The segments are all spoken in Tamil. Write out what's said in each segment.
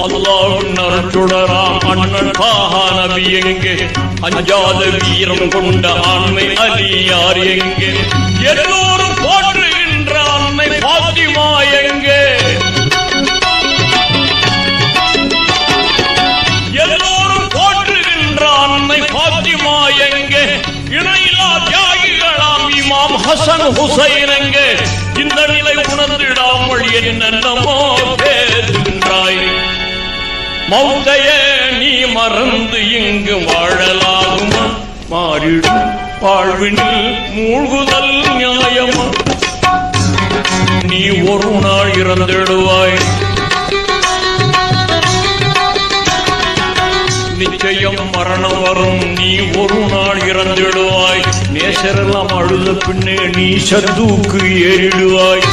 அல்லாஹ்வின் அருட்சுடராம் அண்ணன் தாஹா நபி எங்கே? அஞ்சாத வீரம் கொண்ட ஆண்மை அலியார் எங்கே? எல்லோரும் போற்றுகின்ற அன்னை பாத்திமா எங்கே? எல்லோரும் போற்றுகின்ற அன்னை பாத்திமா எங்கே? இணையில்லா தியாகிகளாம் இமாம் ஹசன் ஹுசைன் எங்கே? இந்த நிலை உணர்ந்திடாமல் என்னென்னமோ பேசுகின்றாய். மௌத்தையே நீ மறந்து இங்கு வாழலாகுமா? மாறிடும் வாழ்வினில் மூழ்குதல் நியாயமா? நீ ஒரு நாள் இறந்திடுவாய், நிச்சயம் மரணம் வரும். நீ ஒரு நாள் இறந்திடுவாய். நேசரெல்லாம் அழுத பின்னே நீ சத்துக்கு ஏறிடுவாய்.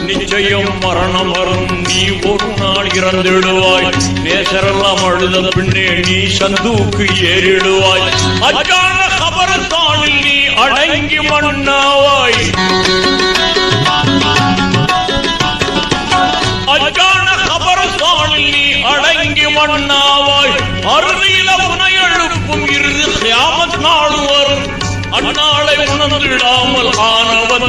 நிச்சயம் மரணம் வரும். நீ ஒரு நாள் இறந்திடுவாய். நேசரெல்லாம் அழுத பின்னே நீ சந்துக்கு ஏறிடுவாய். அச்சான கபரஸ்தானில் நீ அடங்கி மண்ணாவாய். அச்சான கபரஸ்தானில் நீ அடங்கி மண்ணாவாய். அறுதியில உனை எழுப்பும் இறுதி கியாமத் நாள் வரும். அந்நாளை உணர்ந்திடாமல் ஆனவன்